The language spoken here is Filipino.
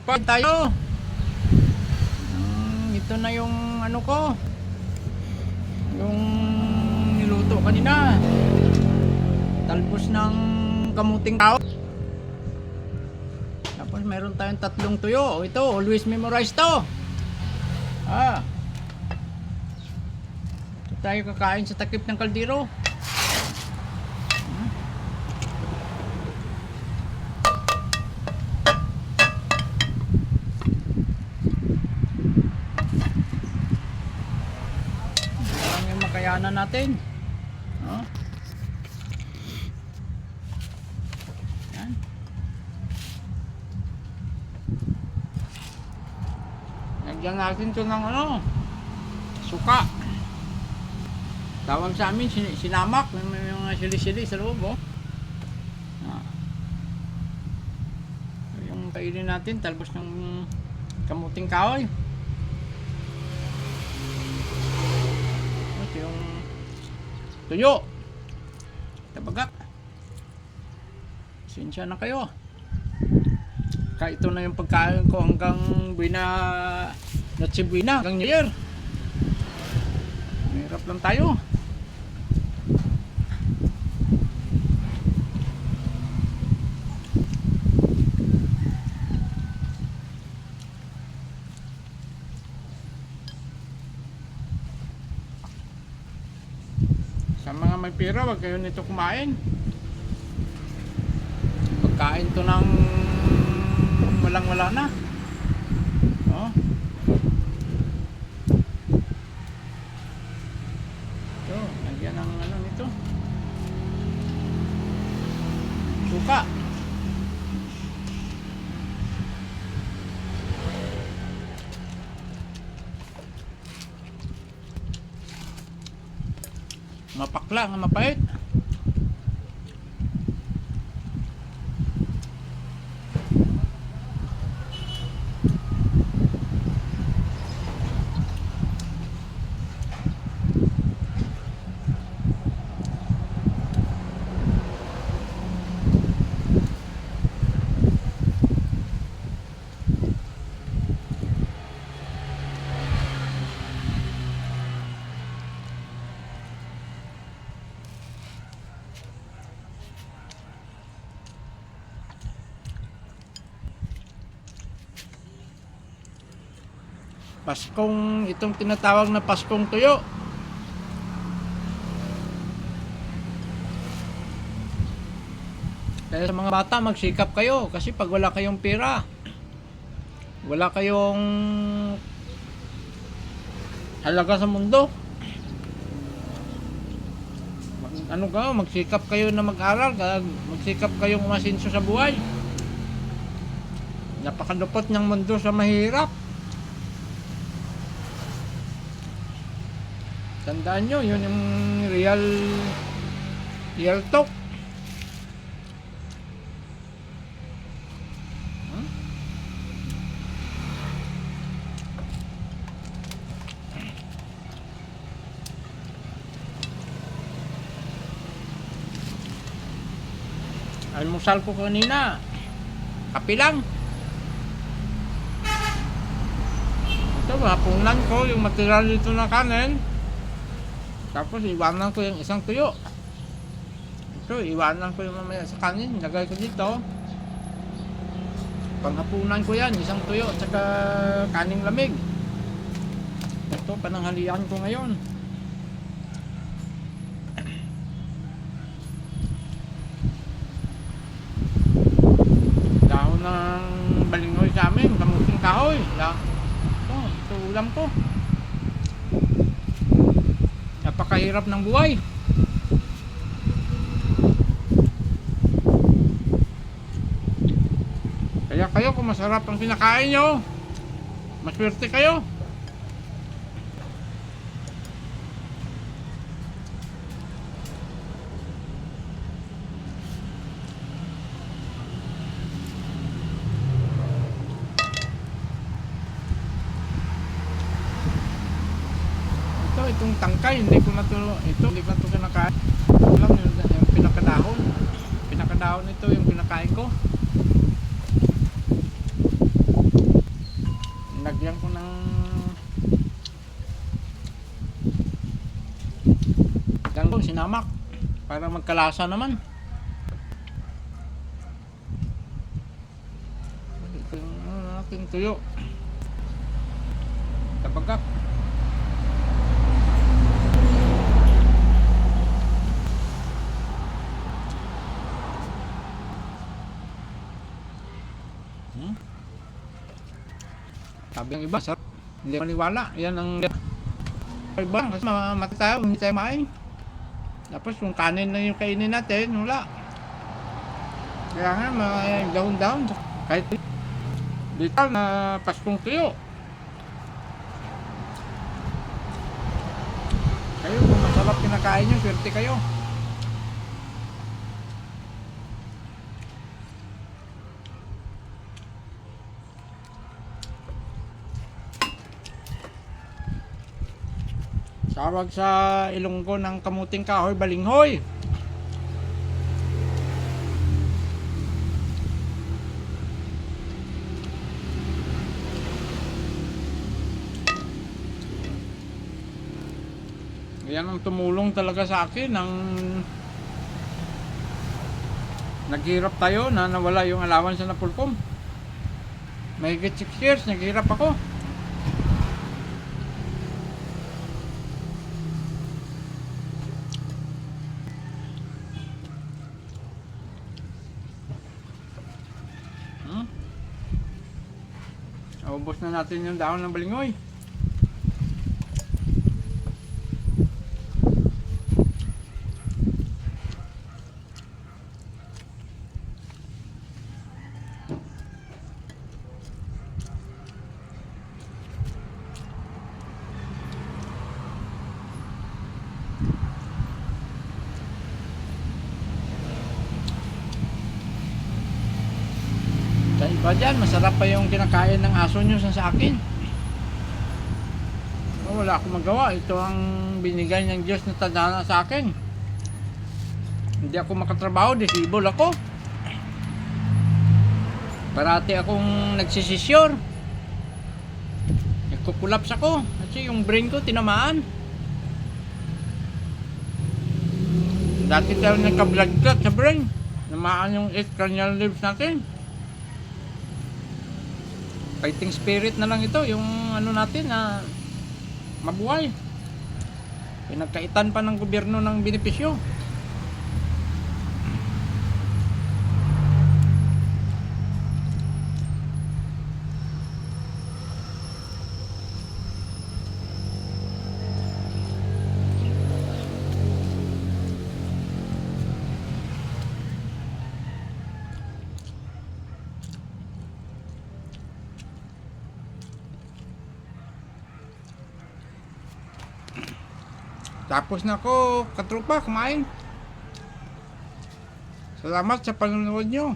Pag tayo. Ito na yung ano ko. Yung niluto kanina. Talbos ng kamuting tao. Tapos meron tayong tatlong tuyo. Ito, always memorize to. Ito tayo kakain sa takip ng kaldero. Yan yung makayanan natin. Yan. Lagyan natin ito ng suka. Tawag sa amin, sinamak. May mga sili-sili sa loob, Yung kainin natin, talbos ng kamuting kahoy. Ito yung tuyo. Tabagak. Sinsya na kayo. Kaya ito na yung pagkain ko hanggang Noche Buena, hanggang New Year. Mahirap lang tayo. Sa mga may pera, wag kayo nito kumain. Pagkain to ng walang-wala na. Ito, lagyan ng nito. Suka. Mapakla nga mapait. Paskong, itong tinatawag na Paskong tuyo. Kaya sa mga bata, magsikap kayo kasi pag wala kayong pera, wala kayong halaga sa mundo, magsikap kayo na mag-aral, magsikap kayong umasenso sa buhay. Napakalupot ng mundo sa mahirap. Tandaan nyo, yun yung real talk. Almusal ko kanina, kape lang. Ito, hapunan ko yung material dito na kanin. Tapos iwanan ko yung isang tuyo. Ito, iwanan ko yung mamaya sa kanin. Lagay ko dito. Panghapunan ko yan, isang tuyo at saka kaning lamig. Ito, pananghalian ko ngayon. Dahon ng balingoy sa amin, kamuting kahoy. Ito ulam ko. Napakahirap ng buhay. Kaya kayo, kung masarap ang kinakain nyo, maswerte kayo. Itong tangkay, hindi ko na to kinakain. Alam nyo, yung pinakadahon ito yung kinakain ko. sinamak para magkalasa naman. Ito yung ating tuyo. Tabagak. Sabi ng iba, sarap. Hindi maniwala. Yan ang iba. Kasi mamatay tayo, hindi tayo main. Tapos kung kanin na yung kainin natin, wala. Kaya nga, may down. Kahit dito na Paskong tuyo. Kayo, kung masarap kinakain nyo, swerte kayo. Tawag sa Ilonggo ng kamuting kahoy, balinghoy. Yan ang tumulong talaga sa akin ng naghirap tayo na nawala yung allowance na Napolcom. Mahigit 6 years naghirap ako. Ubos na natin yung dahon ng balinghoy. Sa iba dyan, masarap pa yung kinakain ng aso nyo sa akin. Wala akong magawa. Ito ang binigay ng Diyos na tadhana sa akin. Hindi ako makatrabaho, disable ako. Parati akong nagsisisyor. Nagkukulaps ako. Kasi yung brain ko tinamaan. Dati tayo nagka-blood clot sa brain. Namaan yung 8 cranial nerves natin. Fighting spirit na lang ito, yung ano natin na mabuhay. Pinagkaitan pa ng gobyerno ng benepisyo. Tapos na ako, katropa, kumain. Salamat sa panonood nyo.